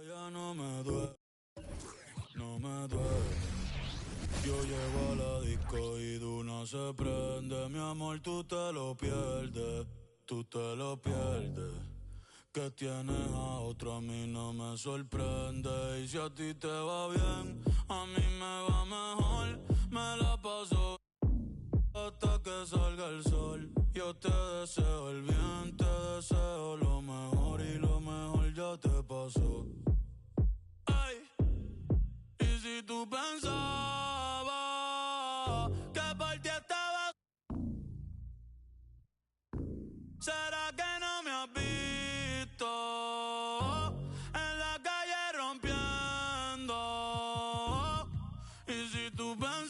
Ya no me duele, no me duele. Yo llego a la disco y Duna se prende. Mi amor, tú te lo pierdes, tú te lo pierdes. Que tienes a otro, a mí no me sorprende. Y si a ti te va bien, a mí me va mejor. Me la paso hasta que salga el sol. Yo te deseo el bien, te deseo lo mejor. Y lo mejor ya te pasó. Ay, y si tú pensabas que por ti estaba, ¿será que no me has visto en la calle rompiendo? Y si tú pensabas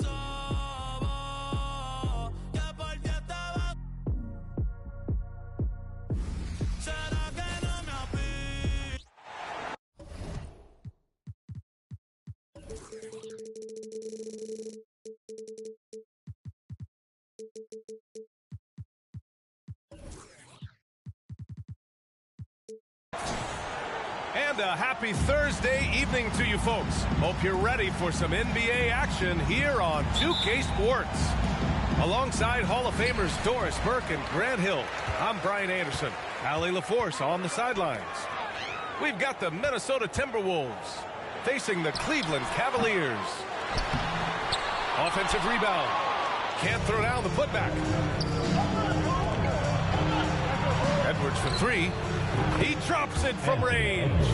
que por ti estaba, ¿será que no me has visto? And a happy Thursday evening to you folks. Hope you're ready for some NBA action here on 2K Sports. Alongside Hall of Famers Doris Burke and Grant Hill, I'm Brian Anderson. Allie LaForce on the sidelines. We've got the Minnesota Timberwolves facing the Cleveland Cavaliers. Offensive rebound. Can't throw down the putback. Edwards for three. He drops it from range.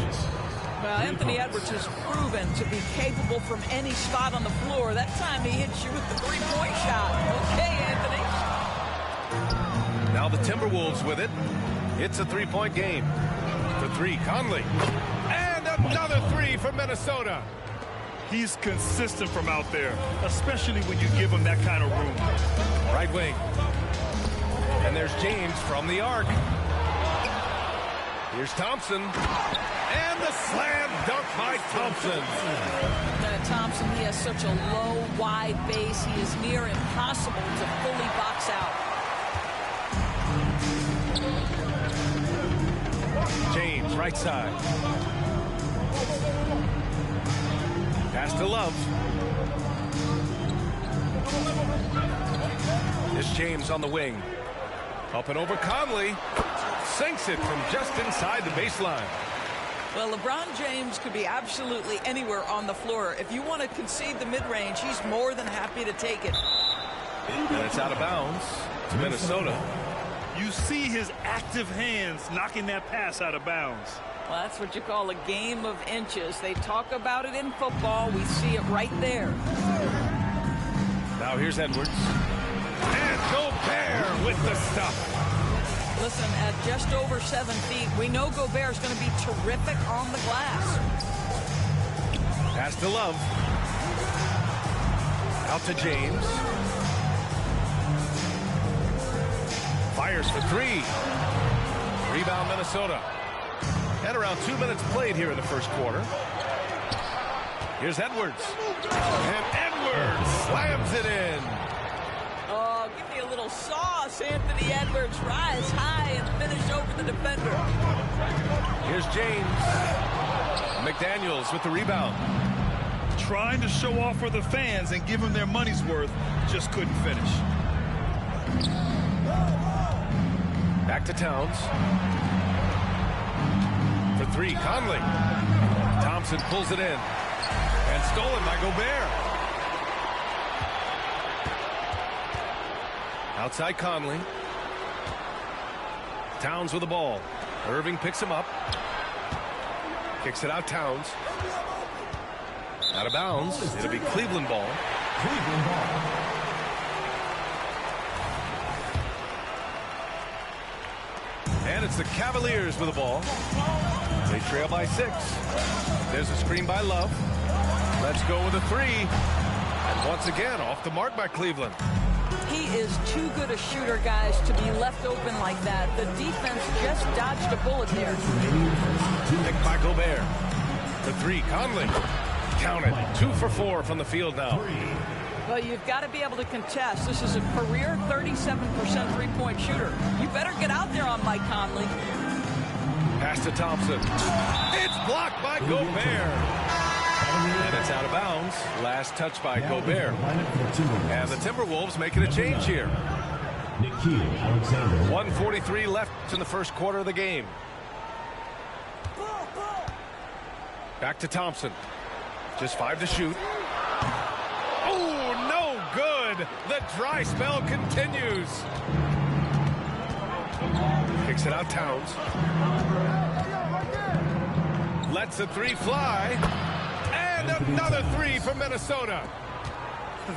Well, Anthony Edwards has proven to be capable from any spot on the floor. That time he hits you with the three-point shot. Okay, Anthony. Now the Timberwolves with it. It's a three-point game. For three, Conley. And another three for Minnesota. He's consistent from out there, especially when you give him that kind of room. Right wing. And there's James from the arc. Here's Thompson. And the slam dunk by Thompson. Thompson, he has such a low, wide base. He is near impossible to fully box out. James, right side. Pass to Love. It's James on the wing. Up and over Conley. Sinks it from just inside the baseline. Well, LeBron James could be absolutely anywhere on the floor. If you want to concede the mid-range, he's more than happy to take it. And it's out of bounds to Minnesota. You see his active hands knocking that pass out of bounds. Well, that's what you call a game of inches. They talk about it in football. We see it right there. Now here's Edwards. And Gobert with the stuff. Listen, at just over 7 feet, we know Gobert is going to be terrific on the glass. Pass to Love. Out to James. Fires for three. Rebound Minnesota. And around 2 minutes played here in the first quarter. Here's Edwards. And Edwards slams it in. Oh, give me a little sauce, Anthony Edwards. Rise high and finish over the defender. Here's James. McDaniels with the rebound. Trying to show off for the fans and give them their money's worth, just couldn't finish. Back to Towns. For three, Conley. Thompson pulls it in. And stolen by Gobert. Outside Conley. Towns with the ball. Irving picks him up. Kicks it out, Towns. Out of bounds. It'll be Cleveland ball. Cleveland ball. And it's the Cavaliers with the ball. They trail by 6. There's a screen by Love. Let's go with a three. And once again, off the mark by Cleveland. He is too good a shooter, guys, to be left open like that. The defense just dodged a bullet there. Picked by Gobert. For three, Conley. Counted. 2 for 4 from the field now. Well, you've got to be able to contest. This is a career 37% three-point shooter. You better get out there on Mike Conley. Pass to Thompson. It's blocked by Gobert. And it's out of bounds. Last touch by Gobert. And the Timberwolves making a change here. 1:43 left in the first quarter of the game. Back to Thompson. Just 5 to shoot. Oh, no good. The dry spell continues. Kicks it out Towns. Lets a 3 fly. And another 3 from Minnesota.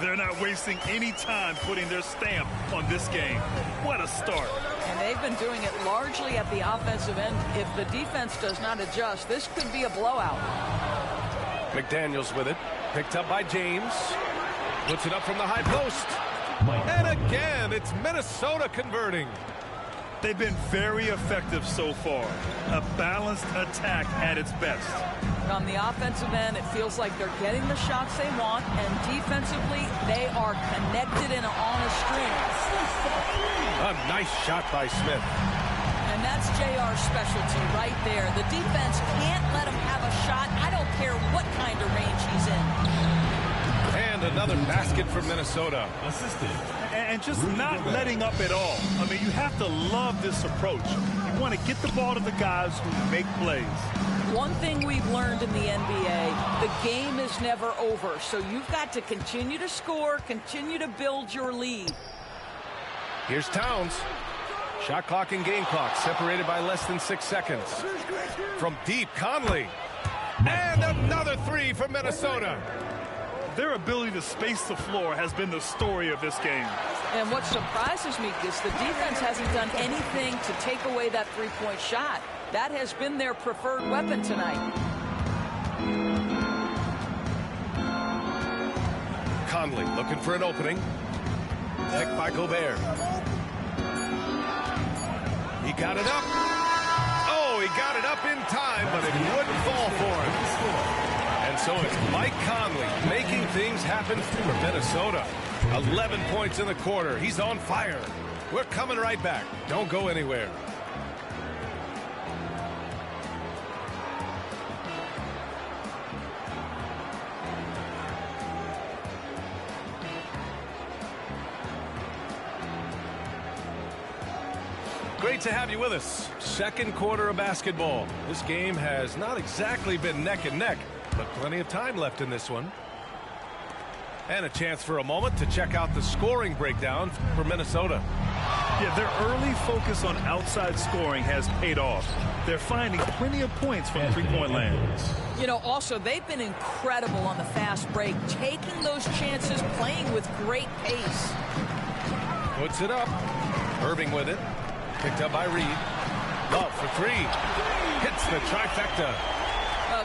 They're not wasting any time putting their stamp on this game. What a start. And they've been doing it largely at the offensive end. If the defense does not adjust, this could be a blowout. McDaniels with it. Picked up by James. Puts it up from the high post. And again, it's Minnesota converting. They've been very effective so far. A balanced attack at its best. On the offensive end, it feels like they're getting the shots they want, and defensively, they are connected and on a string. A nice shot by Smith. And that's JR's specialty right there. The defense can't let him have a shot. I don't care what kind of range he's in. And another basket for Minnesota. And just not letting up at all. I mean, you have to love this approach. You want to get the ball to the guys who make plays. One thing we've learned in the NBA, the game is never over. So you've got to continue to score, continue to build your lead. Here's Towns. Shot clock and game clock separated by less than 6 seconds. From deep, Conley. And another 3 from Minnesota. Their ability to space the floor has been the story of this game. And what surprises me is the defense hasn't done anything to take away that three-point shot. That has been their preferred weapon tonight. Conley looking for an opening. Picked by Gobert. He got it up. Oh, he got it up in time, but it wouldn't fall for him. And so it's Mike Conley making things happen for Minnesota. 11 points in the quarter. He's on fire. We're coming right back. Don't go anywhere. Great to have you with us. Second quarter of basketball. This game has not exactly been neck and neck, but plenty of time left in this one. And a chance for a moment to check out the scoring breakdown for Minnesota. Yeah, their early focus on outside scoring has paid off. They're finding plenty of points from three-point land. You know, also, they've been incredible on the fast break, taking those chances, playing with great pace. Puts it up. Irving with it. Picked up by Reed. Love for 3. Hits the trifecta.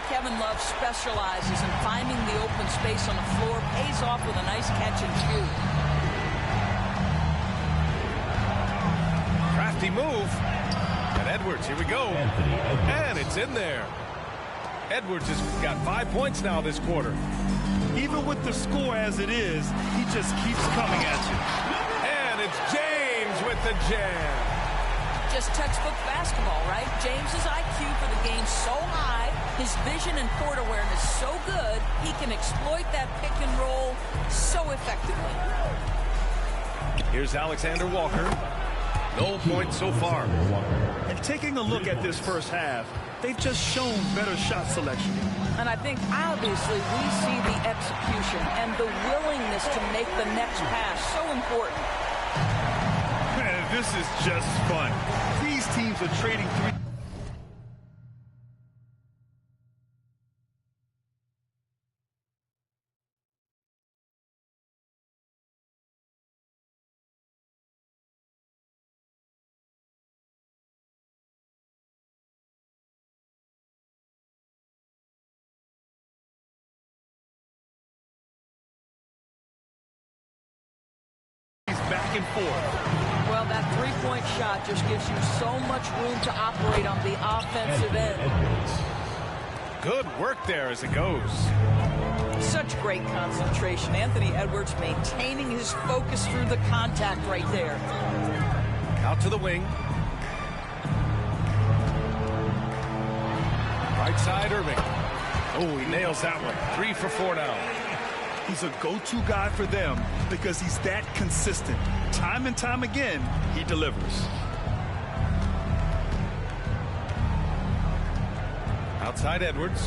Kevin Love specializes in finding the open space on the floor, pays off with a nice catch and shoot. Crafty move. And Edwards, here we go. And it's in there. Edwards has got 5 points now this quarter. Even with the score as it is, he just keeps coming at you. And it's James with the jam. Just textbook basketball, right? James's IQ for the game so high, his vision and court awareness so good, he can exploit that pick and roll so effectively. Here's Alexander Walker. No points so far. And taking a look at this first half, they've just shown better shot selection. And I think obviously we see the execution and the willingness to make the next pass so important. Man, this is just fun. These teams are trading three. Back and forth. Well, that three-point shot just gives you so much room to operate on the offensive end. Good work there as it goes. Such great concentration. Anthony Edwards maintaining his focus through the contact right there. Out to the wing. Right side, Irving. Oh, he nails that one. 3 for 4 now. He's a go-to guy for them because he's that consistent. Time and time again, he delivers. Outside Edwards.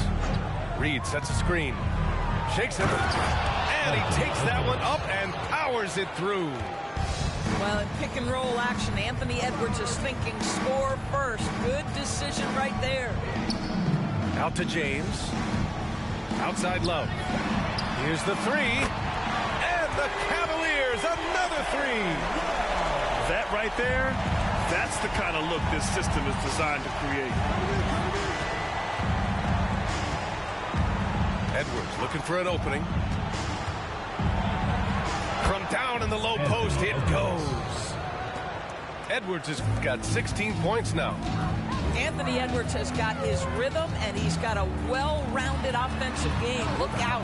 Reed sets a screen. Shakes it. And he takes that one up and powers it through. Well, in pick and roll action, Anthony Edwards is thinking score first. Good decision right there. Out to James. Outside Love. Here's the 3. And the Cavaliers, another 3. That right there, that's the kind of look this system is designed to create. Edwards looking for an opening. From down in the low post, it goes. Edwards has got 16 points now. Anthony Edwards has got his rhythm, and he's got a well-rounded offensive game. Look out.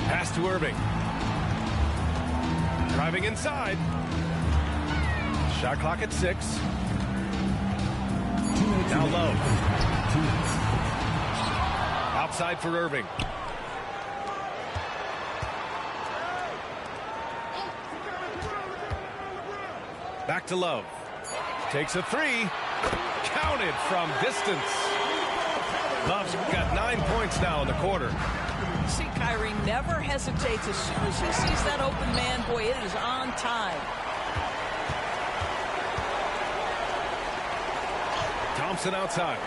Pass to Irving. Driving inside. Shot clock at 6. Now Love. Outside for Irving. Back to Love. Takes a 3. Counted from distance. Love's got 9 points now in the quarter. See, Kyrie never hesitates as soon as he sees that open man. Boy, it is on time. Thompson outside.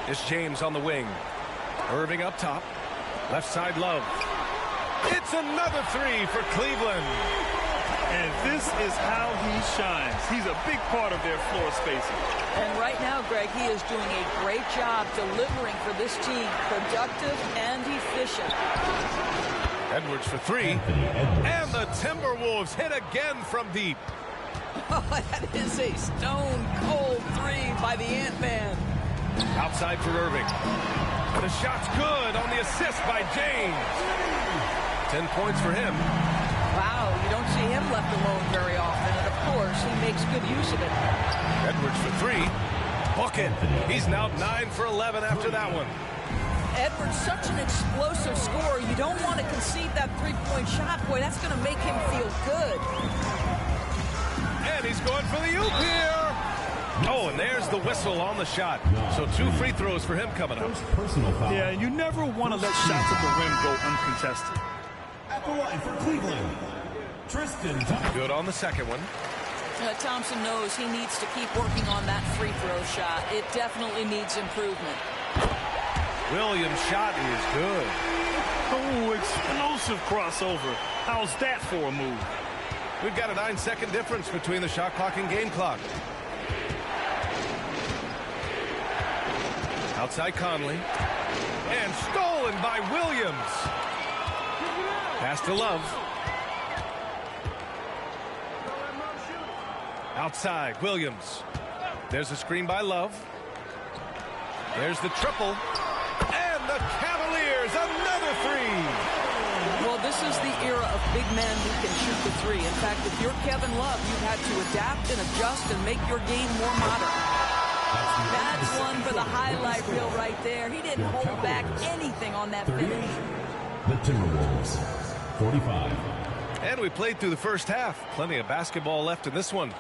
It's James on the wing. Irving up top. Left side Love. It's another 3 for Cleveland. And this is how he shines. He's a big part of their floor spacing. And right now, Greg, he is doing a great job delivering for this team. Productive and efficient. Edwards for 3. And the Timberwolves hit again from deep. Oh, that is a stone-cold 3 by the Ant-Man. Outside for Irving. The shot's good on the assist by James. 10 points for him. Wow, you don't see him left alone very often, and of course, he makes good use of it. Edwards for 3. Bucket. He's now 9 for 11 after that one. Edwards, such an explosive scorer. You don't want to concede that three-point shot. Boy, that's going to make him feel good. And he's going for the oop here. Oh, and there's the whistle on the shot. So 2 free throws for him coming up. Yeah, you never want to let shots at the rim go uncontested. At the line for Cleveland, Tristan Thompson. Good on the second one. Thompson knows he needs to keep working on that free throw shot. It definitely needs improvement. Williams' shot is good. Oh, explosive crossover. How's that for a move? We've got a 9-second difference between the shot clock and game clock. Outside Conley. And stolen by Williams. Pass to Love. Outside, Williams. There's a screen by Love. There's the triple. And the Cavaliers, another 3. Well, this is the era of big men who can shoot the 3. In fact, if you're Kevin Love, you've had to adapt and adjust and make your game more modern. That's one for the highlight reel right there. He didn't hold back anything on that finish. The Timberwolves, 45. And we played through the first half. Plenty of basketball left in this one.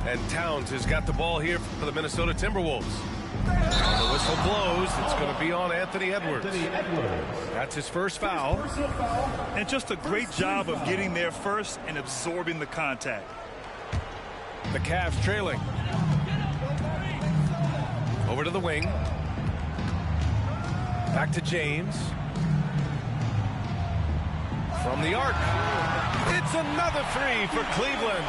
And Towns has got the ball here for the Minnesota Timberwolves. The whistle blows. It's going to be on Anthony Edwards. That's his first foul. And just a great job of getting there first and absorbing the contact. The Cavs trailing. Over to the wing. Back to James. From the arc. It's another 3 for Cleveland.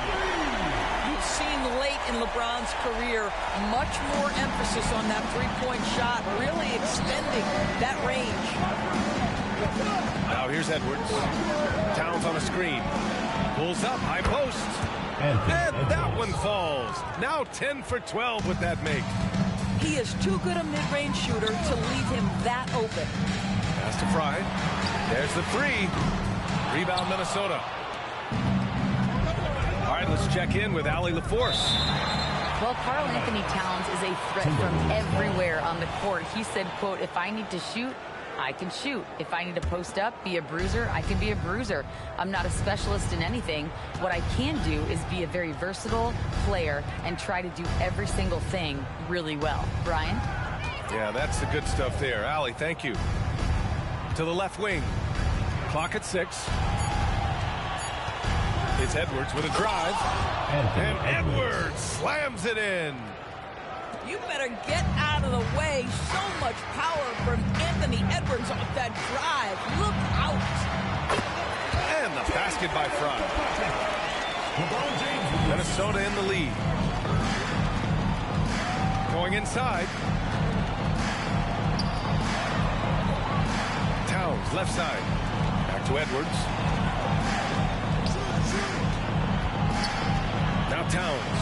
You've seen late in LeBron's career much more emphasis on that three-point shot, really extending that range. Now here's Edwards. Towns on a screen. Pulls up, high post. And that one falls. Now 10 for 12 with that make. He is too good a mid-range shooter to leave him that open. Pass to Fry. There's the three. Rebound, Minnesota. All right, let's check in with Allie LaForce. Well, Karl-Anthony Towns is a threat from everywhere on the court. He said, quote, if I need to shoot, I can shoot. If I need to post up, be a bruiser, I can be a bruiser. I'm not a specialist in anything. What I can do is be a very versatile player and try to do every single thing really well. Brian? Yeah, that's the good stuff there. Allie, thank you. To the left wing. Clock at 6. It's Edwards with a drive. And Edwards slams it in. You better get out of the way. So much power from Anthony Edwards off that drive. Look out. And the basket by Fry. Minnesota in the lead. Going inside. Towns, left side. Back to Edwards. Now Towns.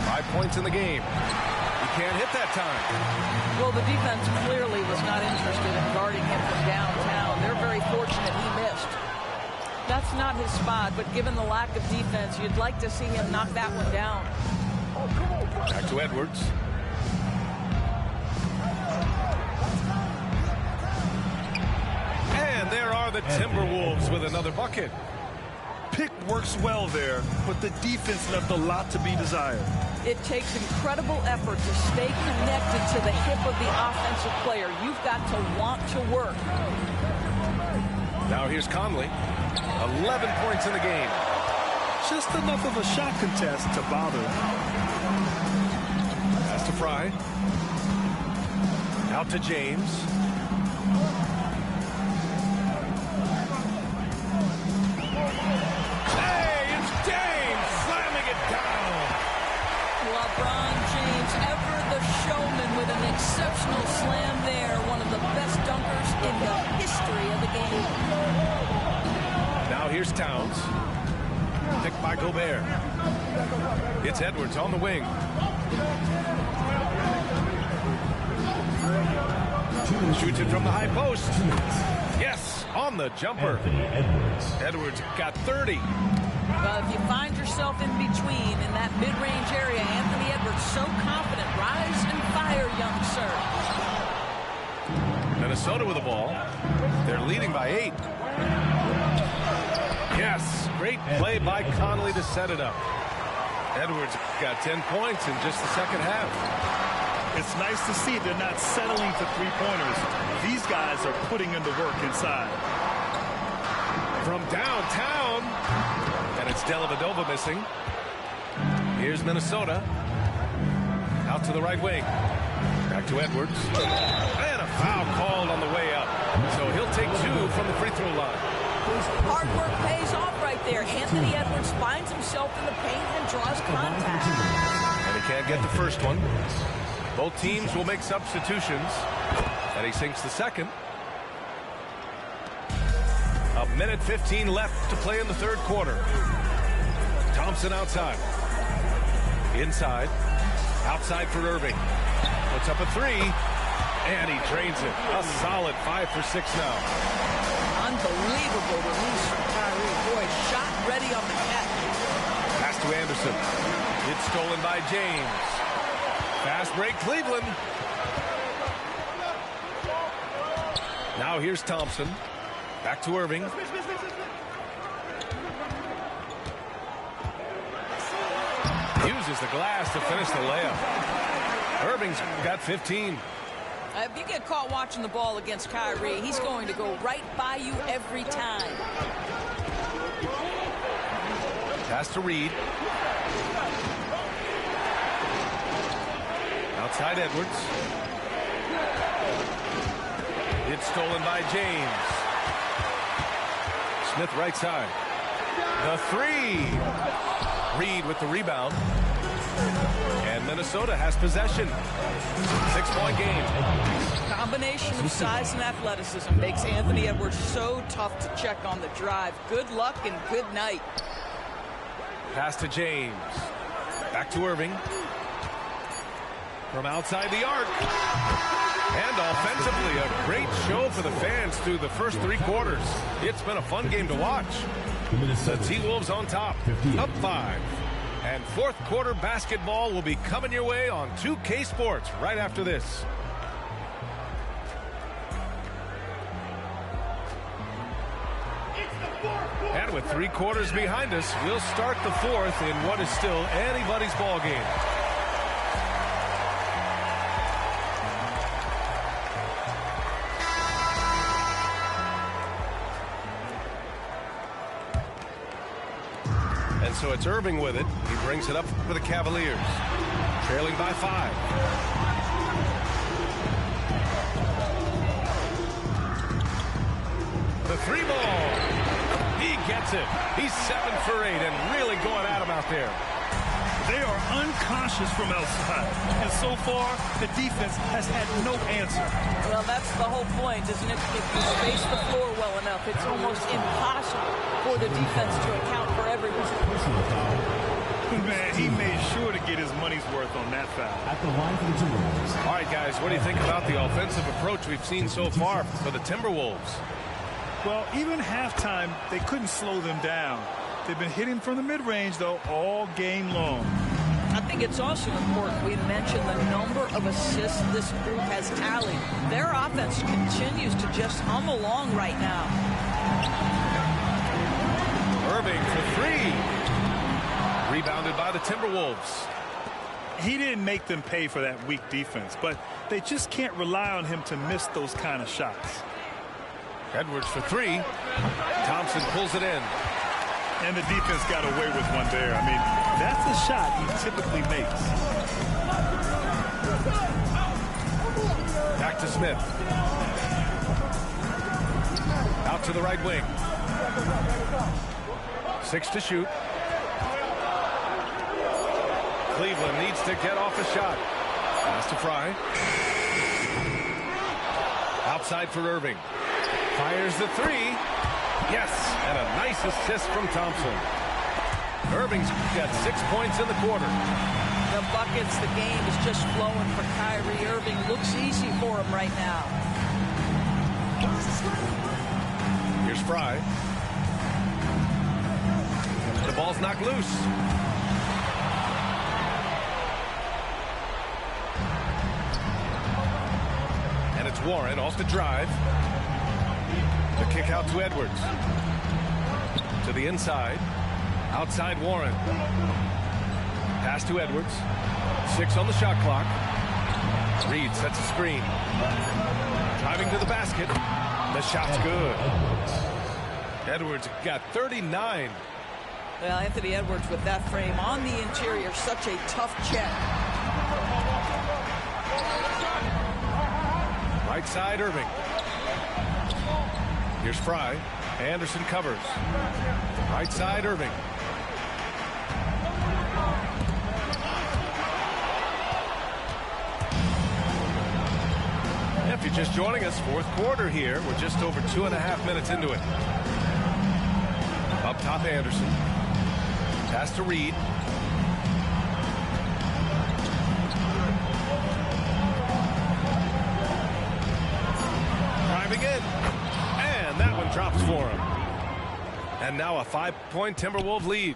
5 points in the game. He can't hit that time. Well, the defense clearly was not interested in guarding him from downtown. They're very fortunate he missed. That's not his spot, but given the lack of defense, you'd like to see him knock that one down. Back to Edwards. And there are the Timberwolves with another bucket. Pick works well there, but the defense left a lot to be desired. It takes incredible effort to stay connected to the hip of the offensive player. You've got to want to work. Now here's Conley. 11 points in the game. Just enough of a shot contest to bother. Pass to Fry. Out to James. Hey, it's James slamming it down. LeBron James, ever the showman, with an exceptional slam there. One of the best dunkers in the history of the game. Now here's Towns. Picked by Gobert. It's Edwards on the wing. Shoots it from the high post. Yes, on the jumper. Edwards got 30. Well, if you find yourself in between in that mid-range area, Anthony Edwards so confident. Rise and fire, young sir. Minnesota with the ball. They're leading by 8. Yes, great play by Conley to set it up. Edwards got 10 points in just the second half. It's nice to see they're not settling for three-pointers. These guys are putting in the work inside. From downtown. And it's Dellavedova missing. Here's Minnesota. Out to the right wing. Back to Edwards. And a foul called on the way up. So he'll take 2 from the free throw line. Hard work pays off right there. Anthony Edwards finds himself in the paint and draws contact. And he can't get the first one. Both teams will make substitutions. And he sinks the second. 1:15 left to play in the third quarter. Thompson outside. Inside. Outside for Irving. Puts up a 3. And he drains it. A solid 5 for 6 now. Unbelievable release from Kyrie. Boy, shot ready on the catch. Pass to Anderson. It's stolen by James. Fast break, Cleveland. Now here's Thompson. Back to Irving. Uses the glass to finish the layup. Irving's got 15. If you get caught watching the ball against Kyrie, he's going to go right by you every time. Pass to Reed. Outside Edwards. It's stolen by James. Smith right side. The 3. Reed with the rebound. And Minnesota has possession. 6-point game. Combination of size and athleticism makes Anthony Edwards so tough to check on the drive. Good luck and good night. Pass to James. Back to Irving. from outside the arc. And offensively, a great show for the fans through the first 3 quarters. It's been a fun game to watch. The T-Wolves on top, up 5. And fourth quarter basketball will be coming your way on 2K Sports right after this. And with 3 quarters behind us, we'll start the fourth in what is still anybody's ball game. And so it's Irving with it. He brings it up for the Cavaliers, trailing by 5. The 3 ball. He gets it. He's 7 for 8 and really going at him out there. They are unconscious from outside, and so far the defense has had no answer. Well, that's the whole point, isn't it? If you space the floor well enough, it's almost impossible for the defense to account for everyone. Man, he made sure to get his money's worth on that foul. At the line for the Timberwolves. All right, guys, what do you think about the offensive approach we've seen so far for the Timberwolves? Well, even halftime, they couldn't slow them down. They've been hitting from the mid-range, though, all game long. I think it's also important we mention the number of assists this group has tallied. Their offense continues to just hum along right now. Irving for 3. Rebounded by the Timberwolves. He didn't make them pay for that weak defense, but they just can't rely on him to miss those kind of shots. Edwards for 3. Thompson pulls it in. And the defense got away with one there. I mean, that's a shot he typically makes. Back to Smith. Out to the right wing. 6 to shoot. Cleveland needs to get off a shot. Pass to Fry. Outside for Irving. Fires the 3. Yes, and a nice assist from Thompson. Irving's got 6 points in the quarter. The buckets, the game is just flowing for Kyrie Irving. Looks easy for him right now. Here's Fry. The ball's knocked loose. And it's Warren off the drive. The kick out to Edwards. To the inside. Outside Warren. Pass to Edwards. 6 on the shot clock. Reed sets a screen. Driving to the basket. The shot's good. Edwards got 39. Well, Anthony Edwards with that frame on the interior. Such a tough check. Right side Irving. Here's Fry. Anderson covers. Right side Irving. If you're just joining us, fourth quarter here. We're just over 2.5 minutes into it. Up top Anderson. Pass to Reed. Driving in. And that one drops for him. And now a 5-point Timberwolves lead.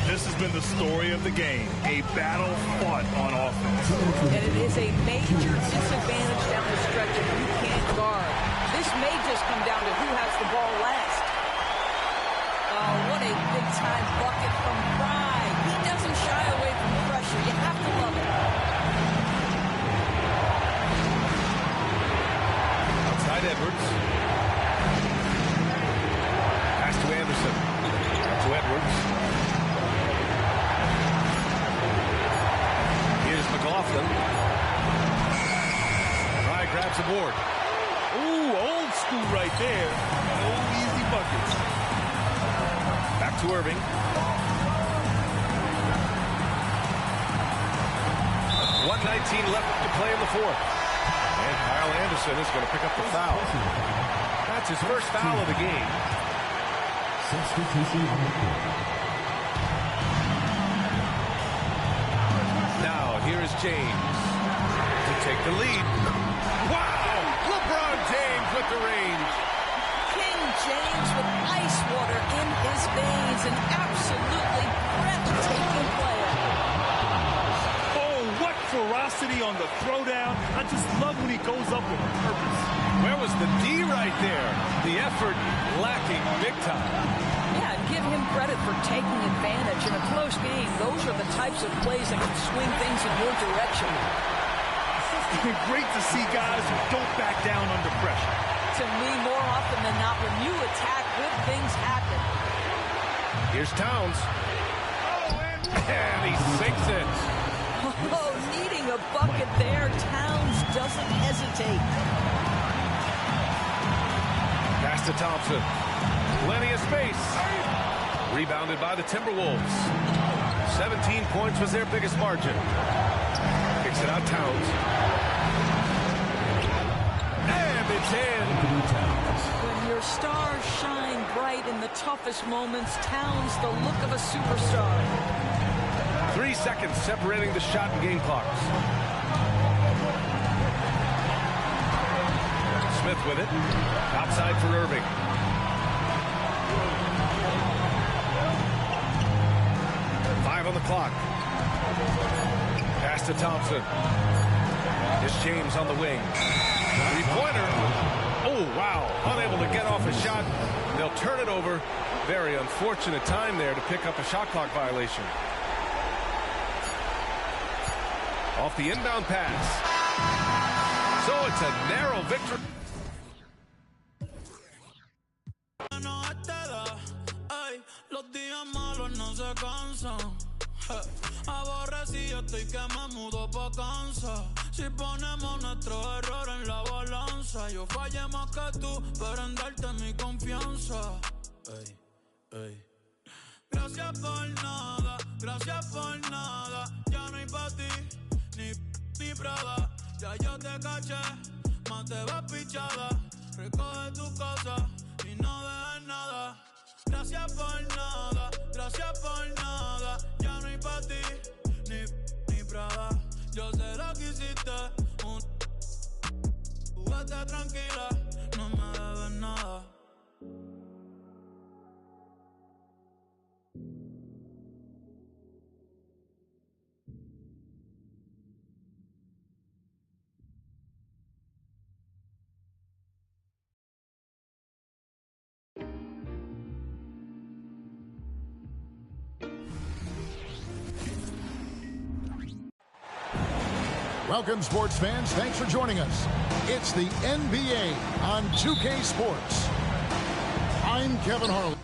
This has been the story of the game. A battle fought on offense. And it is a major disadvantage down the stretch if you can't guard. This may just come down to who has the ball last. Oh, what a big-time bucket from Fry. He doesn't shy away from pressure. You have to love it. Outside Edwards. Pass to Anderson. To Edwards. Here's McLaughlin. Fry grabs a board. Ooh, old school right there. No easy buckets. Back to Irving. .119 left to play in the fourth. And Kyle Anderson is going to pick up the foul. That's his first foul of the game. Substitution on the court. Now, here is James. take the lead. Wow! LeBron James with the range. King James with ice water in his veins. An absolutely breathtaking player. Oh, what ferocity on the throwdown. I just love when he goes up with purpose. Where was the D right there? The effort lacking big time. Yeah, and give him credit for taking advantage. In a close game, those are the types of plays that can swing things in your direction. It's been great to see guys who don't back down under pressure. To me, more often than not, when you attack, good things happen. Here's Towns. And he sinks it. Oh, needing a bucket there. Towns doesn't hesitate. Pass to Thompson. Plenty of space. Rebounded by the Timberwolves. 17 points was their biggest margin. Kicks it out, Towns. And it's in. When your stars shine bright in the toughest moments, Towns the look of a superstar. 3 seconds separating the shot and game clocks. Smith with it. Outside for Irving. On the clock. Pass to Thompson. Here's James on the wing. Three-pointer. Oh, wow. Unable to get off a shot. They'll turn it over. Very unfortunate time there to pick up a shot clock violation. Off the inbound pass. So it's a narrow victory. Aborrecido estoy que me mudo pa' Kansas. Si ponemos nuestro error en la balanza, yo fallé más que tú, pero en darte mi confianza. Ey, ey. Gracias por nada, ya no hay pa' ti, ni Prada. Ya yo te caché, más te vas pichada. Recoge tu cosa y no dejes nada. Gracias por nada, ya no hay pa' ti, ni Prada. Yo sé lo que hiciste, tú vete tranquila, no me debes nada. Welcome, sports fans. Thanks for joining us. It's the NBA on 2K Sports. I'm Kevin Harlan.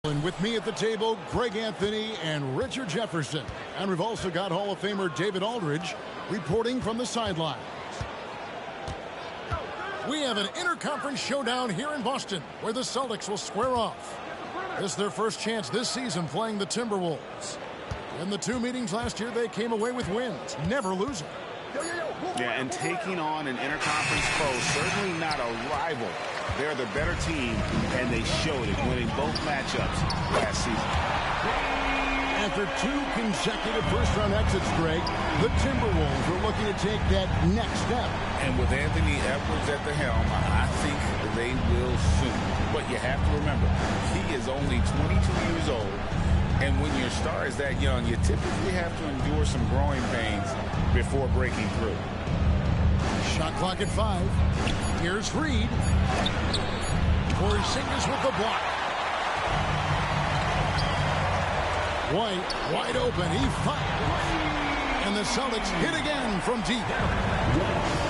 And with me at the table, Greg Anthony and Richard Jefferson. And we've also got Hall of Famer David Aldridge reporting from the sidelines. We have an interconference showdown here in Boston where the Celtics will square off. This is their first chance this season playing the Timberwolves. In the two meetings last year, they came away with wins, never losing. Yeah, and taking on an interconference foe, certainly not a rival. They're the better team, and they showed it, winning both matchups last season. After two consecutive first-round exits, Greg, the Timberwolves are looking to take that next step. And with Anthony Edwards at the helm, I think they will soon. But you have to remember, he is only 22 years old, and when your star is that young, you typically have to endure some growing pains before breaking through. Shot clock at 5. Here's Reed. Porzingis with the block. White, wide open. He fired. And the Celtics hit again from deep.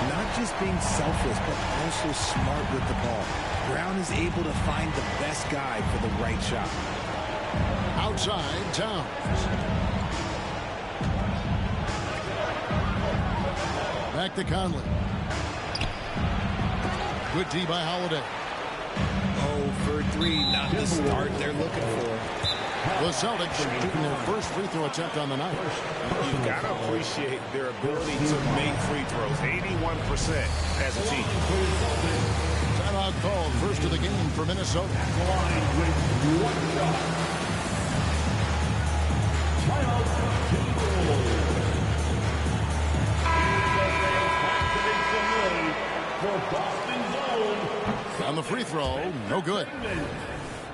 Not just being selfless, but also smart with the ball. Brown is able to find the best guy for the right shot. Outside, Towns. Back to Conley. Good D by Holiday. 0 for 3, not the start they're looking for. The Celtics shooting their first free throw attempt on the night. You've got to appreciate their ability to make free throws. 81% as a team. Timeout called, first of the game for Minnesota. On the free throw, no good.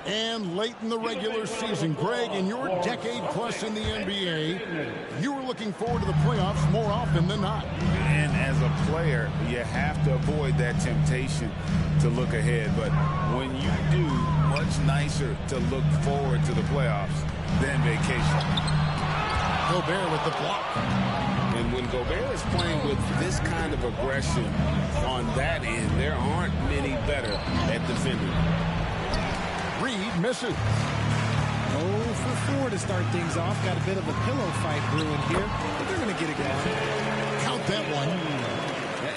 And late in the regular season, Greg, in your decade plus in the NBA, you were looking forward to the playoffs more often than not. And as a player, you have to avoid that temptation to look ahead. But when you do, much nicer to look forward to the playoffs than vacation. Gobert with the block. And when Gobert is playing with this kind of aggression on that end, there aren't many better at defending. Reed misses. 0 for 4 to start things off. Got a bit of a pillow fight brewing here, but they're going to get it going. Count that one.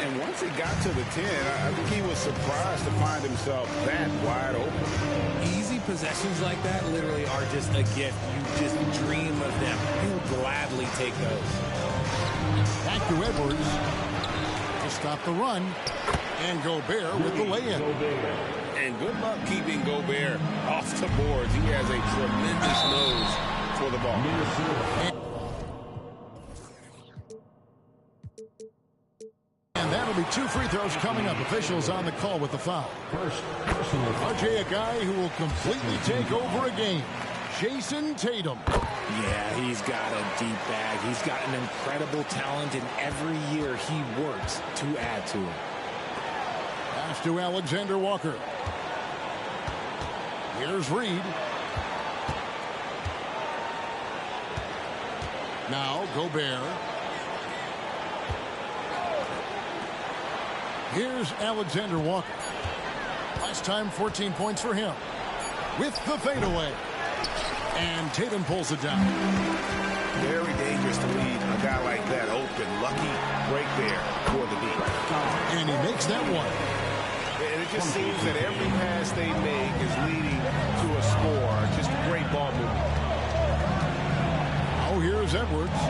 And once he got to the 10, I think he was surprised to find himself that wide open. Easy possessions like that literally are just a gift. You just dream of them. He'll gladly take those. Back to Edwards to stop the run. And Gobert with the lay-in. And good luck keeping Gobert off the boards. He has a tremendous nose for the ball. And that'll be 2 free throws coming up. Officials on the call with the foul. RJ, a guy who will completely take over a game. Jason Tatum. Yeah, he's got a deep bag. He's got an incredible talent, and every year he works to add to it. Pass to Alexander Walker. Here's Reed. Now Gobert. Here's Alexander Walker. Last time 14 points for him. With the fadeaway. And Tatum pulls it down. Very dangerous to leave a guy like that open. Lucky break there for the deep. And he makes that one. And it just seems that every pass they make is leading to a score. Just a great ball movement. Oh, here's Edwards.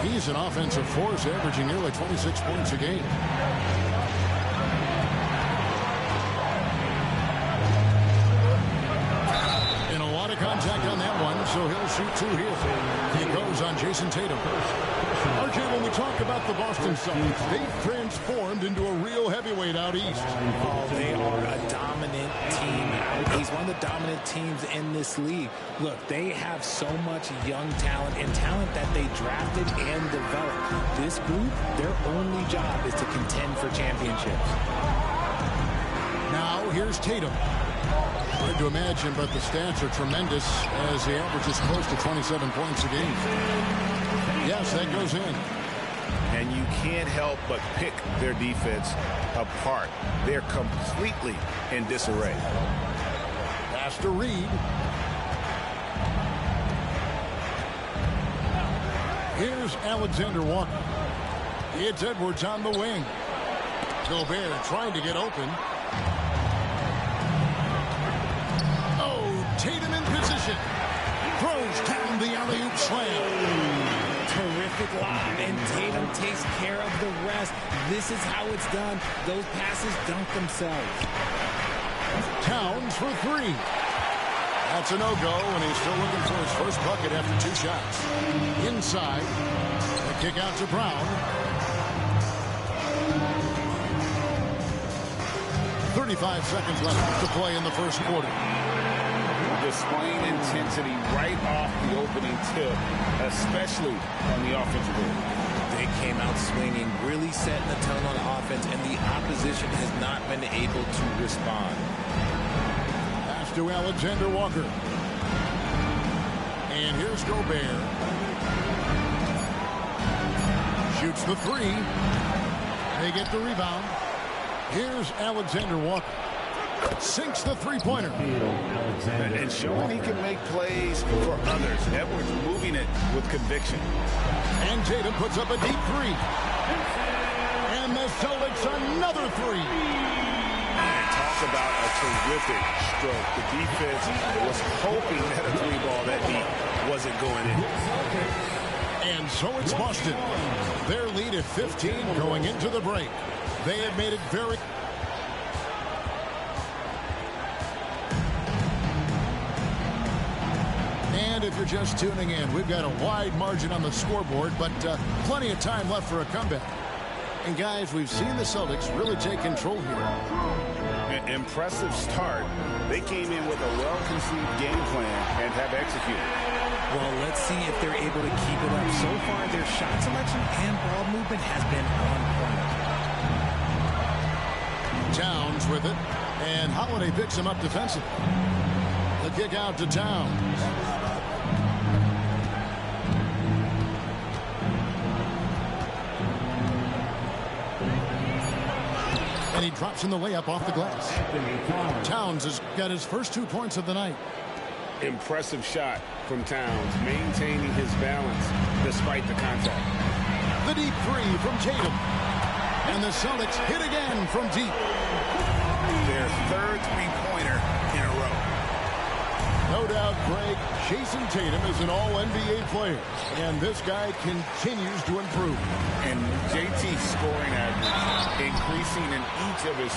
He's an offensive force, averaging nearly 26 points a game. And a lot of contact on that one, so he'll shoot 2 here. He goes on Jason Tatum. RJ, when we talk about the Boston Celtics, they've transformed into a real heavyweight out east. Oh, they are a dominant team out. He's one of the dominant teams in this league. Look, they have so much young talent and talent that they drafted and developed. This group, their only job is to contend for championships. Now, here's Tatum. Hard to imagine, but the stats are tremendous as he averages close to 27 points a game. Yes, that goes in. And you can't help but pick their defense apart. They're completely in disarray. Pass to Reed. Here's Alexander Walker. It's Edwards on the wing. Gobert trying to get open. Oh, Tatum in position. Throws down the alley-oop slam. Terrific lob, and Tatum takes care of the rest. This is how it's done. Those passes dunk themselves. Towns for 3. That's a no-go, and he's still looking for his first bucket after 2 shots. Inside, the kick out to Brown. 35 seconds left to play in the first quarter. Displaying intensity right off the opening tip, especially on the offensive end. They came out swinging, really setting the tone on offense, and the opposition has not been able to respond. Pass to Alexander Walker. And here's Gobert. Shoots the three. They get the rebound. Here's Alexander Walker. Sinks the three-pointer. And showing he can make plays for others. Edwards moving it with conviction. And Tatum puts up a deep three. And the Celtics another three. And talk about a terrific stroke. The defense was hoping that a three ball that deep wasn't going in. And so it's Boston. Their lead at 15 going into the break. They have made it very... And if you're just tuning in, we've got a wide margin on the scoreboard, but plenty of time left for a comeback. And guys, we've seen the Celtics really take control here. An impressive start. They came in with a well-conceived game plan and have executed. Well, let's see if they're able to keep it up. So far, their shot selection and ball movement has been on point. Towns with it, and Holiday picks him up defensively. The kick out to Towns. And he drops in the layup off the glass. Towns has got his first 2 points of the night. Impressive shot from Towns, maintaining his balance despite the contact. The deep three from Tatum. And the Celtics hit again from deep. Their third three-pointer in a row. No doubt, Greg, Jason Tatum is an all-NBA player. And this guy continues to improve. And JT's scoring average increasing in each of his...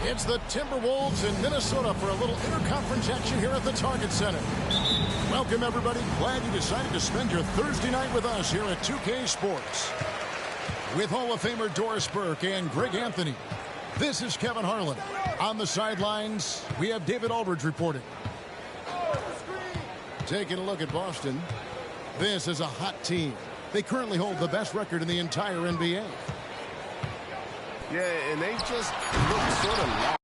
It's the Timberwolves in Minnesota for a little interconference action here at the Target Center. Welcome, everybody. Glad you decided to spend your Thursday night with us here at 2K Sports. With Hall of Famer Doris Burke and Greg Anthony, this is Kevin Harlan. On the sidelines, we have David Aldridge reporting. Taking a look at Boston. This is a hot team. They currently hold the best record in the entire NBA. Yeah, and they just look sort of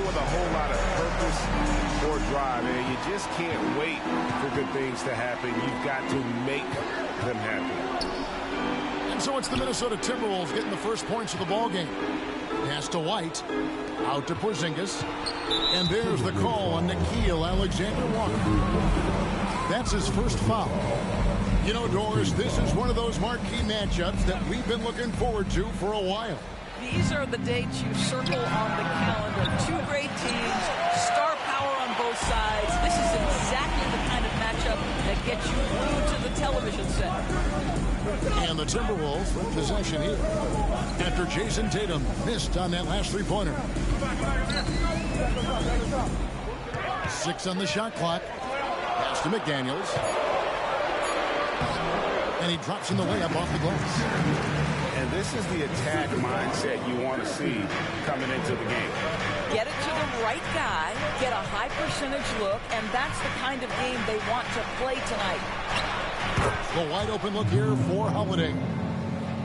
with a whole lot of purpose or drive, and you just can't wait for good things to happen. You've got to make them happen. And so it's the Minnesota Timberwolves getting the first points of the ball game. Pass to White. Out to Porzingis. And there's the call on Nickeil Alexander-Walker. That's his first foul. You know, Doris, this is one of those marquee matchups that we've been looking forward to for a while. These are the dates you circle on the calendar. Two great teams, star power on both sides. This is exactly the kind of matchup that gets you glued to the television set. And the Timberwolves with possession here after Jason Tatum missed on that last three-pointer. 6 on the shot clock. Pass to McDaniels. And he drops in the layup off the glass. And this is the attack mindset you want to see coming into the game. Get it to the right guy, get a high percentage look, and that's the kind of game they want to play tonight. The wide open look here for Holiday.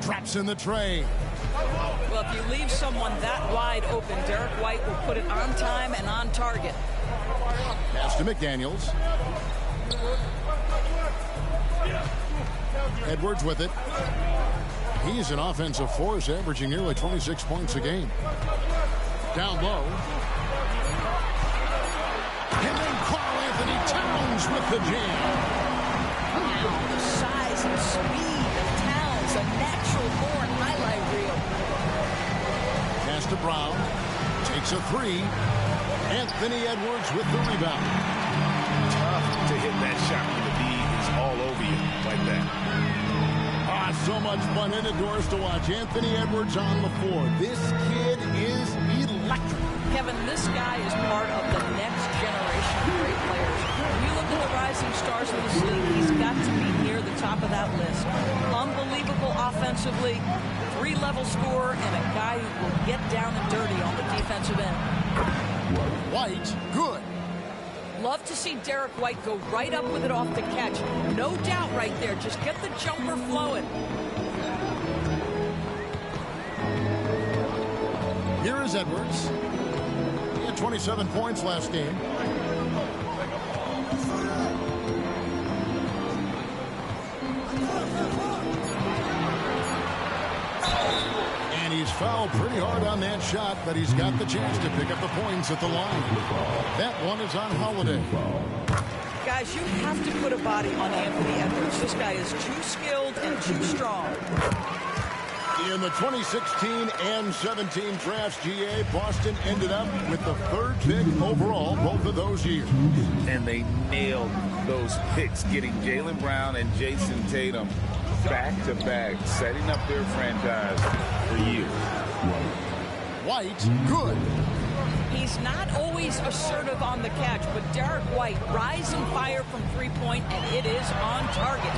Traps in the tray. Well, if you leave someone that wide open, Derek White will put it on time and on target. Pass to McDaniels. Edwards with it. He's an offensive force, averaging nearly 26 points a game. Down low. And then Karl-Anthony Towns with the jam. Now, the size and speed of Towns, a natural-born highlight reel. Pass to Brown. Takes a three. Anthony Edwards with the rebound. Tough to hit that shot when the D is all over you like that. So much fun in the doors to watch. Anthony Edwards on the floor. This kid is electric. Kevin, this guy is part of the next generation of great players. When you look at the rising stars of this league, he's got to be near the top of that list. Unbelievable offensively, three-level scorer, and a guy who will get down and dirty on the defensive end. White, good. Love to see Derek White go right up with it off the catch. No doubt right there. Just get the jumper flowing. Here is Edwards. He had 27 points last game. And he's fouled pretty hard on that shot, but he's got the chance to pick up the points at the line. That one is on Holiday. Guys, you have to put a body on Anthony Edwards. This guy is too skilled and too strong. In the 2016 and 17 drafts, GA, Boston ended up with the third pick overall both of those years. And they nailed those picks, getting Jaylen Brown and Jason Tatum back-to-back, setting up their franchise for years. White, good. He's not always assertive on the catch, but Derek White, rise and fire from three-point, and it is on target.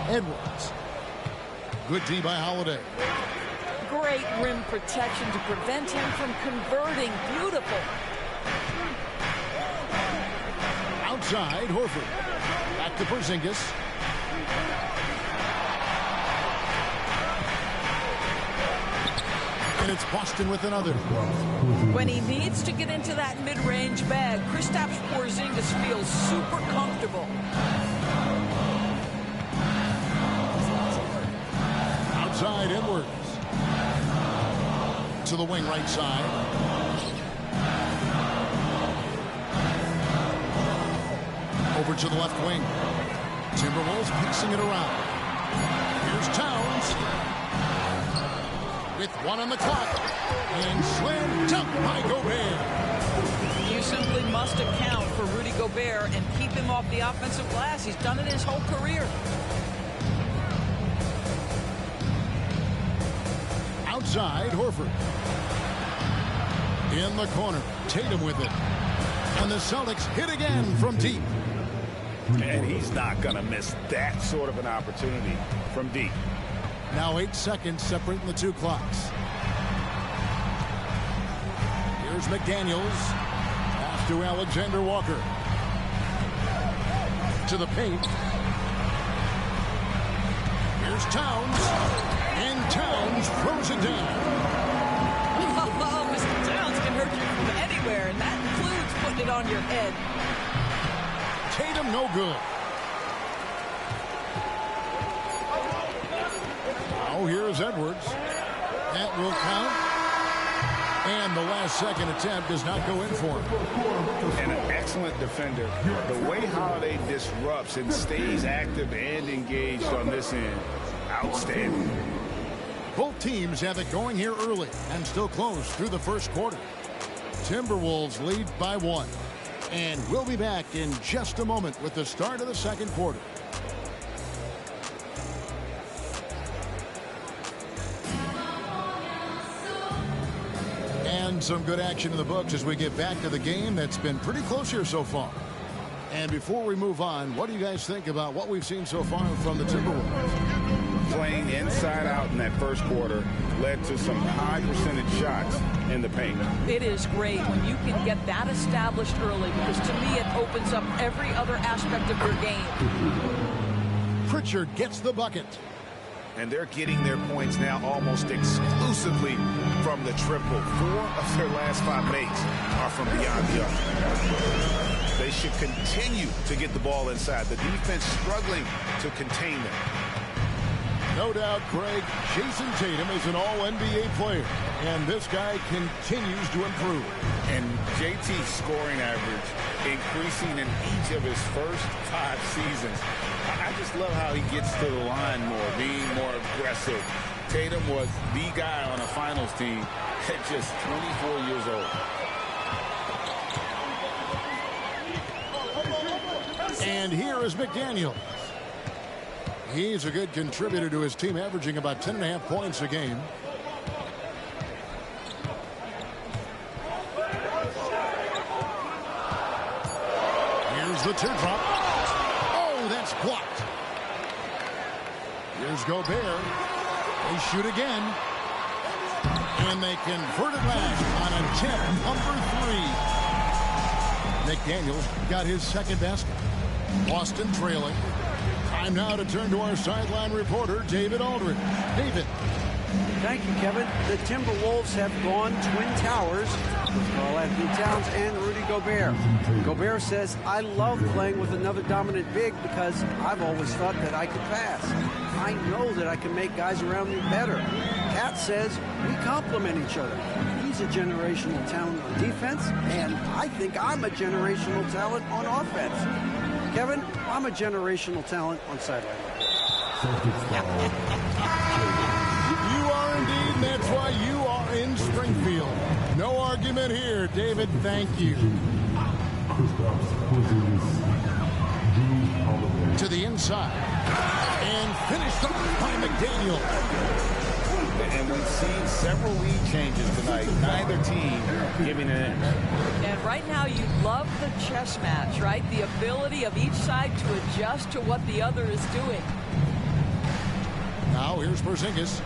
Edwards. Good D by Holiday. Great rim protection to prevent him from converting. Beautiful. Outside, Horford. Back to Porzingis. And it's Boston with another. When he needs to get into that mid-range bag, Kristaps Porzingis feels super comfortable. Outside, Edwards. To the wing right side. Over to the left wing. Timberwolves piecing it around. Here's Towns. With one on the clock. And slam dunk by Gobert. You simply must account for Rudy Gobert and keep him off the offensive glass. He's done it his whole career. Outside, Horford. In the corner, Tatum with it. And the Celtics hit again from deep. And he's not going to miss that sort of an opportunity from deep. Now 8 seconds separating the two clocks. Here's McDaniels. Pass to Alexander Walker. To the paint. Here's Towns. And Towns throws it down. Oh, Mr. Towns can hurt you from everywhere, and that includes putting it on your head. Tatum, no good. Now here's Edwards. That will count. And the last second attempt does not go in for him. And an excellent defender. The way Holiday disrupts and stays active and engaged on this end, outstanding. Both teams have it going here early and still close through the first quarter. Timberwolves lead by 1. And we'll be back in just a moment with the start of the second quarter. And some good action in the books as we get back to the game that's been pretty close here so far. And before we move on, what do you guys think about what we've seen so far from the Timberwolves? Playing inside out in that first quarter led to some high percentage shots in the paint. It is great when you can get that established early, because to me it opens up every other aspect of your game. Pritchard gets the bucket. And they're getting their points now almost exclusively from the triple. 4 of their last 5 makes are from beyond the arc. They should continue to get the ball inside. The defense struggling to contain them. No doubt, Greg, Jason Tatum is an all-NBA player, and this guy continues to improve. And JT's scoring average increasing in each of his first 5 seasons. I just love how he gets to the line more, being more aggressive. Tatum was the guy on a finals team at just 24 years old. And here is McDaniel. He's a good contributor to his team, averaging about 10.5 points a game. Here's the teardrop. Oh, that's blocked. Here's Gobert. They shoot again. And they convert it last on attempt number 3. McDaniels got his second basket. Boston trailing. Time now to turn to our sideline reporter, David Aldridge. David. Thank you, Kevin. The Timberwolves have gone Twin Towers with Karl-Anthony Towns and Rudy Gobert. Gobert says, I love playing with another dominant big because I've always thought that I could pass. I know that I can make guys around me better. Cat says, we complement each other. He's a generational talent on defense, and I think I'm a generational talent on offense. Kevin, I'm a generational talent on sideline. You are indeed, and that's why you are in Springfield. No argument here, David. Thank you. To the inside. And finished off by McDaniel. And we've seen several lead changes tonight. Neither team giving an inch. And right now you love the chess match, right? The ability of each side to adjust to what the other is doing. Now here's Porzingis.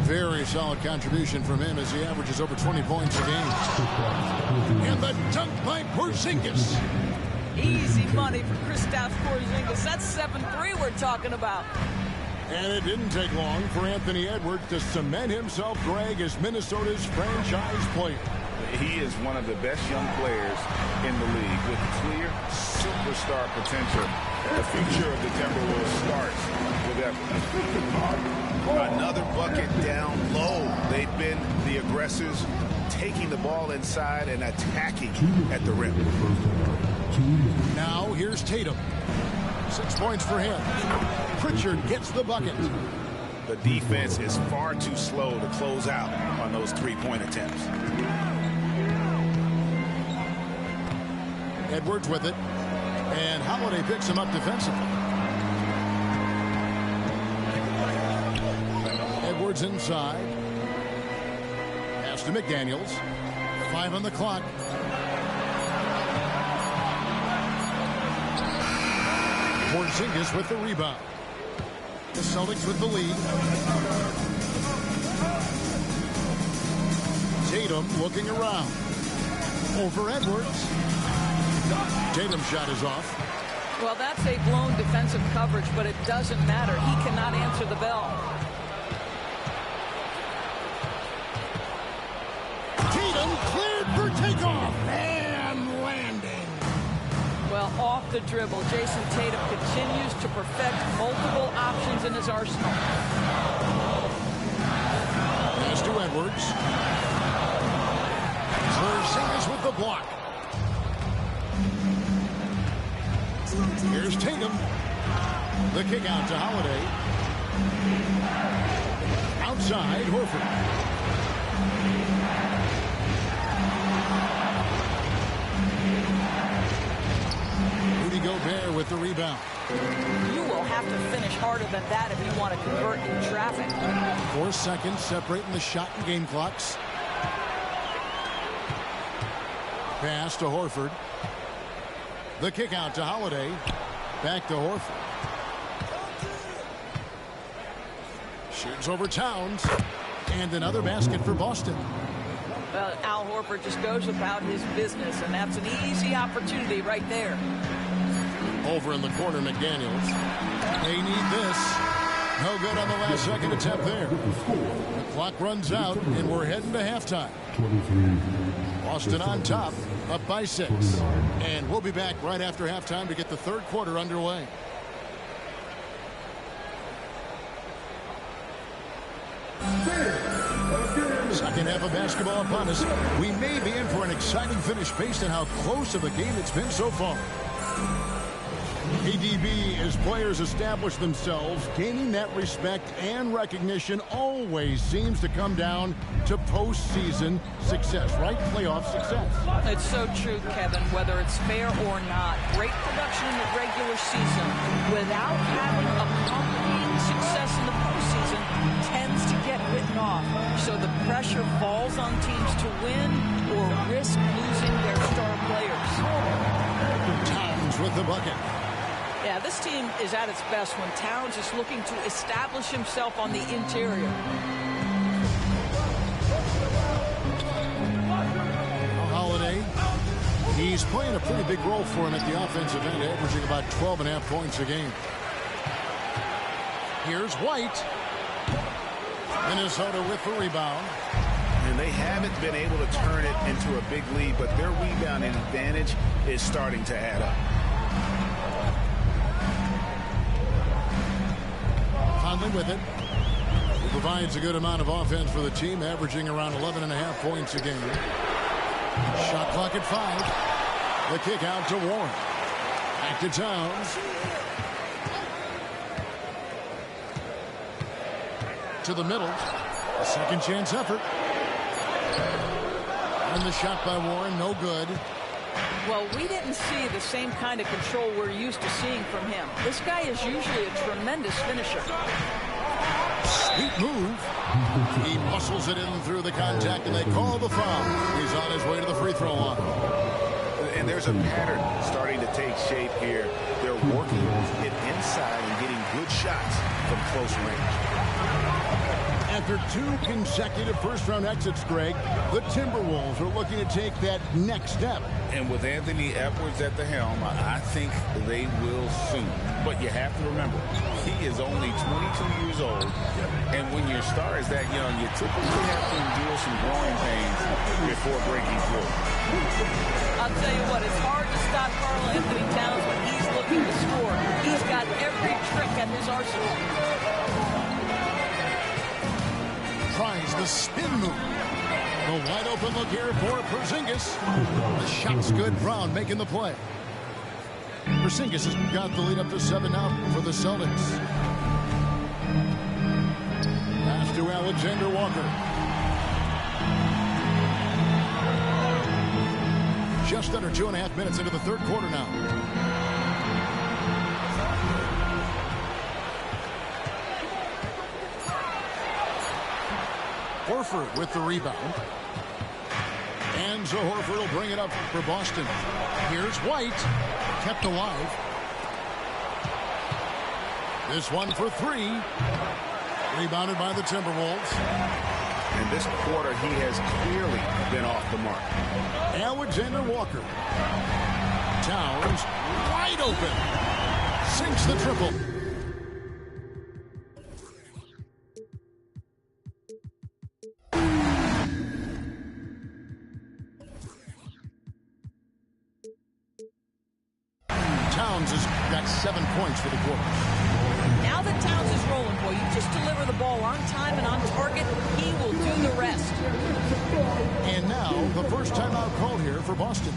Very solid contribution from him as he averages over 20 points a game. And the dunk by Porzingis. Easy money for Kristaps Porzingis. That's 7-3 we're talking about. And it didn't take long for Anthony Edwards to cement himself, Greg, as Minnesota's franchise player. He is one of the best young players in the league with clear superstar potential. The future of the Timberwolves starts with Edwards. Another bucket down low. They've been the aggressors, taking the ball inside and attacking at the rim. Now here's Tatum. 6 points for him. Pritchard gets the bucket. The defense is far too slow to close out on those three-point attempts. Edwards with it. And Holiday picks him up defensively. Edwards inside. Pass to McDaniels. 5 on the clock. Porzingis with the rebound. The Celtics with the lead. Tatum looking around. Over Edwards. Tatum's shot is off. Well, that's a blown defensive coverage, but it doesn't matter. He cannot answer the bell. Tatum cleared for Under takeoff and landing. Well, off the dribble, Jason Tatum continues to perfect multiple options in his arsenal. Pass to Edwards. Porzingis with the block. Here's Tatum. The kick out to Holiday. Outside, Horford. Rudy Gobert with the rebound. You will have to finish harder than that if you want to convert in traffic. 4 seconds separating the shot and game clocks. Pass to Horford. The kick out to Holiday. Back to Horford. Shoots over Towns. And another basket for Boston. Well, Al Horford just goes about his business, and that's an easy opportunity right there. Over in the corner, McDaniels. They need this. No good on the last second attempt there. The clock runs out, and we're heading to halftime. Boston on top, up by 6. And we'll be back right after halftime to get the third quarter underway. Second half of basketball upon us. We may be in for an exciting finish based on how close of a game it's been so far. KDB, as players establish themselves, gaining that respect and recognition always seems to come down to postseason success, right? Playoff success. It's so true, Kevin, whether it's fair or not. Great production in the regular season without having accompanying success in the postseason tends to get written off. So the pressure falls on teams to win or risk losing their star players. Towns with the bucket. Yeah, this team is at its best when Towns is looking to establish himself on the interior. Holiday. He's playing a pretty big role for him at the offensive end, averaging about 12.5 points a game. Here's White. Minnesota with the rebound. And they haven't been able to turn it into a big lead, but their rebounding advantage is starting to add up. Conley with it. He provides a good amount of offense for the team, averaging around 11.5 points a game. Shot clock at 5. The kick out to Warren. Back to Towns. To the middle. A second chance effort. And the shot by Warren, no good. Well, we didn't see the same kind of control we're used to seeing from him. This guy is usually a tremendous finisher. Sweet move. He muscles it in through the contact, and they call the foul. He's on his way to the free throw line. And there's a pattern starting to take shape here. They're working it inside and getting good shots from close range. After 2 consecutive first-round exits, Greg, the Timberwolves are looking to take that next step. And with Anthony Edwards at the helm, I think they will soon. But you have to remember, he is only 22 years old. And when your star is that young, you typically have to endure some growing pains before breaking through. I'll tell you what, it's hard to stop Karl Anthony Towns when he's looking to score. He's got every trick at his arsenal. Tries the spin move. The wide open look here for Porzingis. The shot's good. Brown making the play. Porzingis has got the lead up to 7 now for the Celtics. Pass to Alexander Walker. Just under 2.5 minutes into the third quarter now. Horford with the rebound. And so Horford will bring it up for Boston. Here's White. Kept alive. This one for 3. Rebounded by the Timberwolves. In this quarter, he has clearly been off the mark. Alexander Walker. Towns wide open. Sinks the triple. Towns has got 7 points for the quarter. Now that Towns is rolling, boy, you just deliver the ball on time and on target, he will do the rest. And now the first timeout called here for Boston.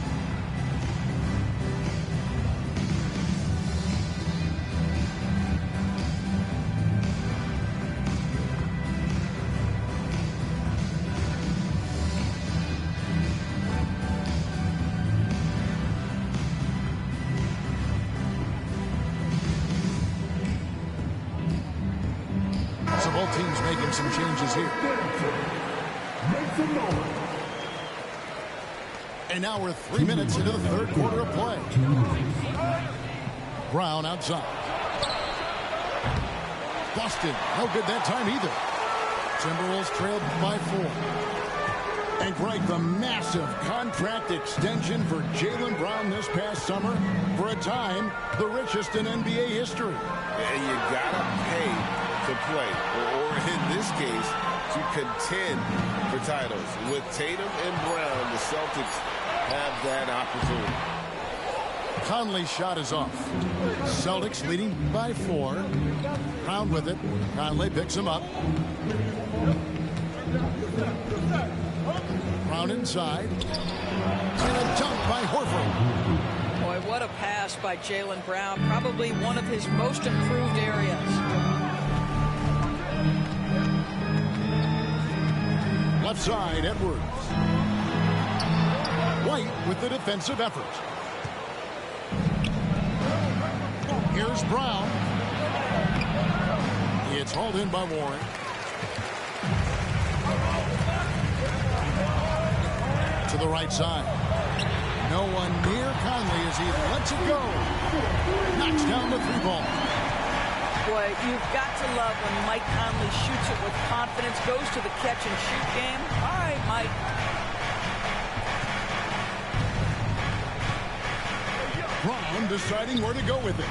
So both teams making some changes here. And now we're 3 minutes into the third quarter of play. Brown outside. Boston, no good that time either. Timberwolves trailed by 4. And Greg, the massive contract extension for Jaylen Brown this past summer. For a time, the richest in NBA history. Yeah, you gotta pay to play, or in this case, to contend for titles. With Tatum and Brown, the Celtics have that opportunity. Conley's shot is off. Celtics leading by 4. Brown with it. Conley picks him up. Brown inside. And a dunk by Horford. Boy, what a pass by Jaylen Brown. Probably one of his most improved areas. Left side, Edwards. White with the defensive effort. Here's Brown. It's hauled in by Warren. To the right side. No one near Conley as he lets it go. Knocks down the 3-ball. Boy, you've got to love when Mike Conley shoots it with confidence, goes to the catch and shoot game. All right, Mike. Brown deciding where to go with it.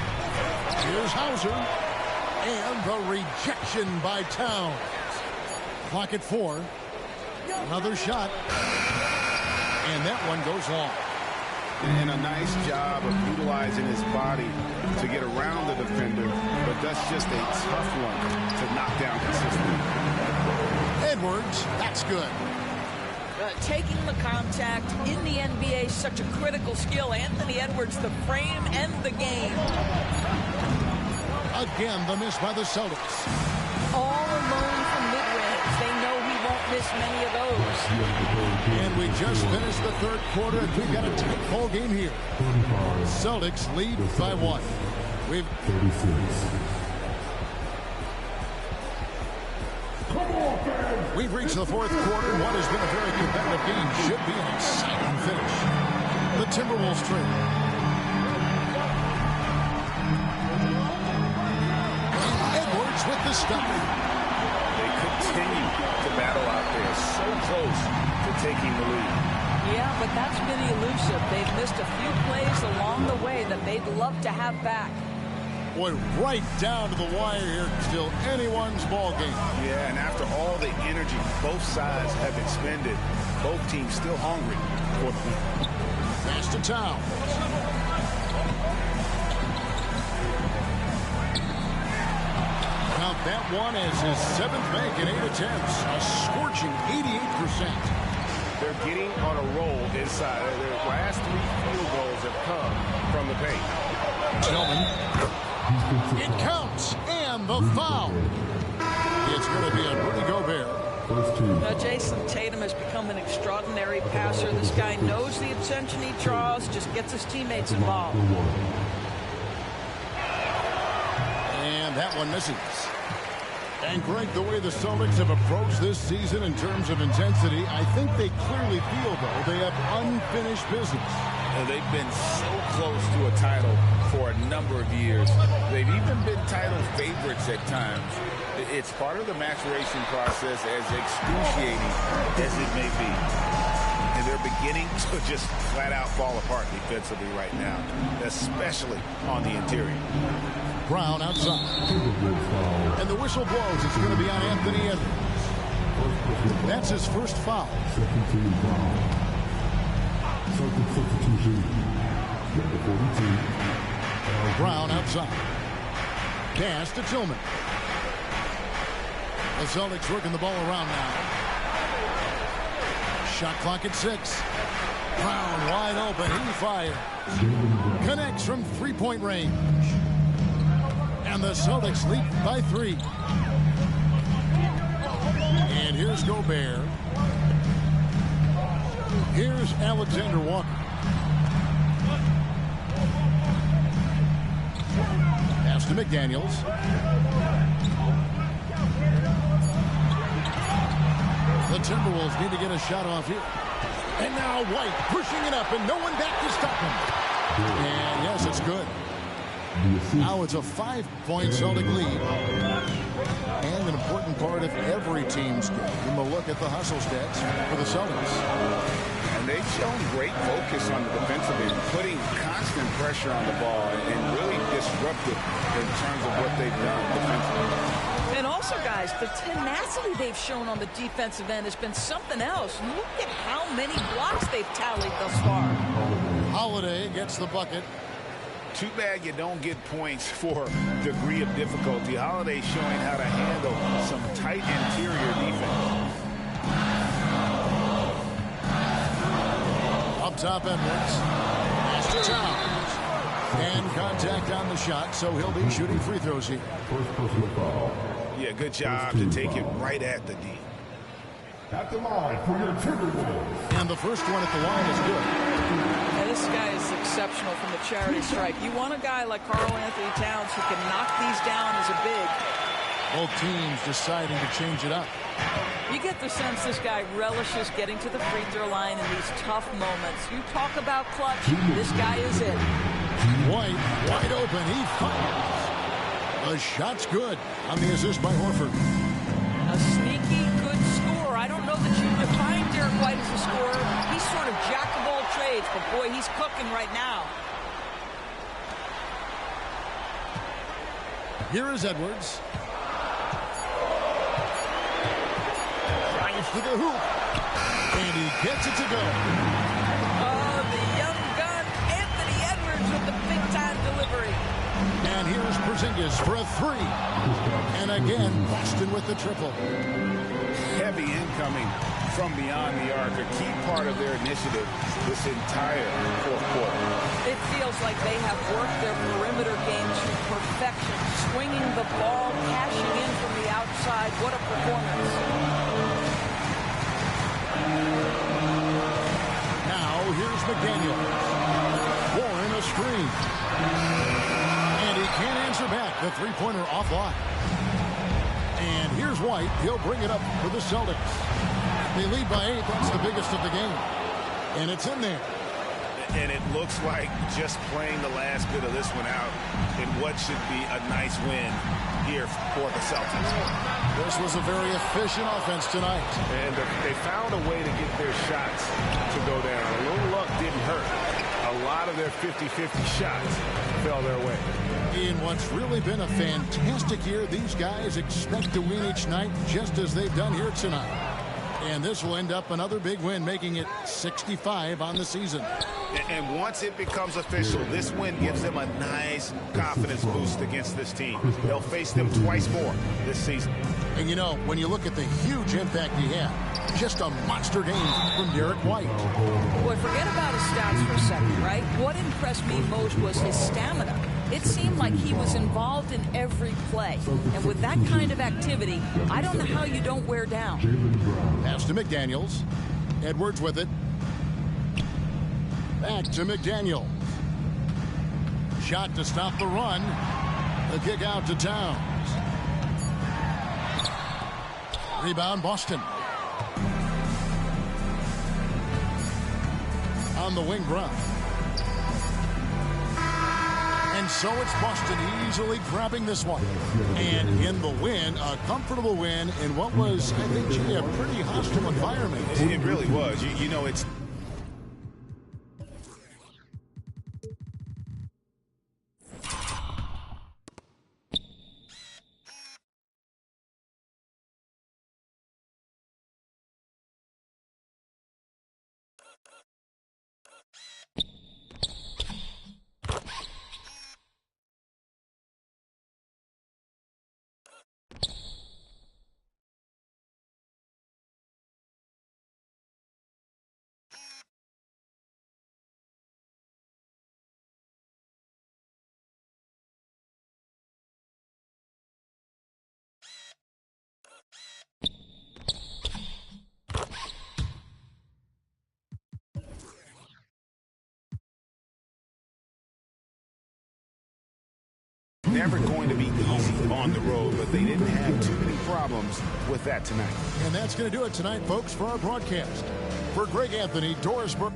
Here's Hauser. And the rejection by Towns. Clock at 4. Another shot. And that one goes long. And a nice job of utilizing his body to get around the defender, but that's just a tough one to knock down consistently. Edwards, that's good. Taking the contact in the NBA is such a critical skill. Anthony Edwards, the frame and the game. Again, the miss by the Celtics. All alone from mid-range. They know he won't miss many of those. And we just finished the third quarter, and we've got a tight ball game here. Celtics lead by 1. We've reached the fourth quarter. What has been a very competitive game. Should be an exciting finish. The Timberwolves trail. Edwards with the stop. They continue to battle out there, so close to taking the lead. Yeah, but that's been elusive. They've missed a few plays along the way that they'd love to have back. Boy, right down to the wire here. Still anyone's ball game. Yeah, and after all the energy both sides have expended, both teams still hungry for the win. Pass to Towns. Count that one as his 7th make in 8 attempts. A scorching 88%. They're getting on a roll inside. Their last 3 field goals have come from the paint. Tillman. It counts, and the foul. It's going to be on Rudy Gobert. Now, Jason Tatum has become an extraordinary passer. This guy knows the attention he draws, just gets his teammates involved. And that one misses. And, Greg, the way the Celtics have approached this season in terms of intensity, I think they clearly feel, though, they have unfinished business. And they've been so close to a title for a number of years. They've even been title favorites at times. It's part of the maturation process, as excruciating as it may be. And they're beginning to just flat out fall apart defensively right now, especially on the interior. Brown outside. And the whistle blows. It's going to be on Anthony Edwards. That's his first foul. Brown outside. Pass to Tillman. The Celtics working the ball around now. Shot clock at 6. Brown wide open. He fires. Connects from three-point range. And the Celtics lead by 3. And here's Gobert. Here's Alexander Walker. Pass to McDaniels. The Timberwolves need to get a shot off here. And now White pushing it up, and no one back to stop him. And yes, it's good. Now it's a 5-point Celtic lead. And an important part of every team's game. And we'll look at the hustle stats for the Celtics. And they've shown great focus on the defensive end, putting constant pressure on the ball and really disruptive in terms of what they've done defensively. And also, guys, the tenacity they've shown on the defensive end has been something else. Look at how many blocks they've tallied thus far. Holiday gets the bucket. Too bad you don't get points for degree of difficulty. Holiday showing how to handle some tight interior defense. Up top, Edwards. Pass to Towns. And contact on the shot, so he'll be shooting free throws here. Yeah, good job to take it right at the D. At the line for your Timberwolves. And the first one at the line is good. Yeah, this guy is exceptional from the charity stripe. You want a guy like Karl Anthony Towns who can knock these down as a big. Both teams deciding to change it up. You get the sense this guy relishes getting to the free throw line in these tough moments. You talk about clutch, this guy is it. White, wide open, he fires. The shot's good on the assist by Horford. A sneaky good scorer. I don't know that you define Derek White as a scorer. He's sort of jack of all trades, but boy, he's cooking right now. Here is Edwards. Drives to the hoop. And he gets it to go. Oh, the young gun, Anthony Edwards with the big-time delivery. And here's Porzingis for a 3. And again, Boston with the triple. Heavy incoming from beyond the arc, a key part of their initiative this entire fourth quarter. It feels like they have worked their perimeter game to perfection, swinging the ball, cashing in from the outside. What a performance. Now, here's McDaniel. Warren a screen. And he can't answer back. The three-pointer offline. And here's White. He'll bring it up for the Celtics. They lead by 8. That's the biggest of the game. And it's in there. And it looks like just playing the last bit of this one out in what should be a nice win here for the Celtics. This was a very efficient offense tonight. And they found a way to get their shots to go down. A little luck didn't hurt. A lot of their 50-50 shots fell their way. In what's really been a fantastic year, these guys expect to win each night just as they've done here tonight. And this will end up another big win, making it 65 on the season. And once it becomes official, this win gives them a nice confidence boost against this team. They'll face them twice more this season. And you know, when you look at the huge impact he had, just a monster game from Derek White. Boy, forget about his stats for a second, right? What impressed me most was his stamina. It seemed like he was involved in every play. And with that kind of activity, I don't know how you don't wear down. Pass to McDaniels. Edwards with it. Back to McDaniels. Shot to stop the run. The kick out to Towns. Rebound, Boston. On the wing, Brown. And so it's Boston easily grabbing this one. And in the win, a comfortable win in what was, I think, a pretty hostile environment. It really was. You know, it's never going to be easy on the road, but they didn't have too many problems with that tonight. And that's going to do it tonight, folks, for our broadcast. For Greg Anthony, Doris Burke.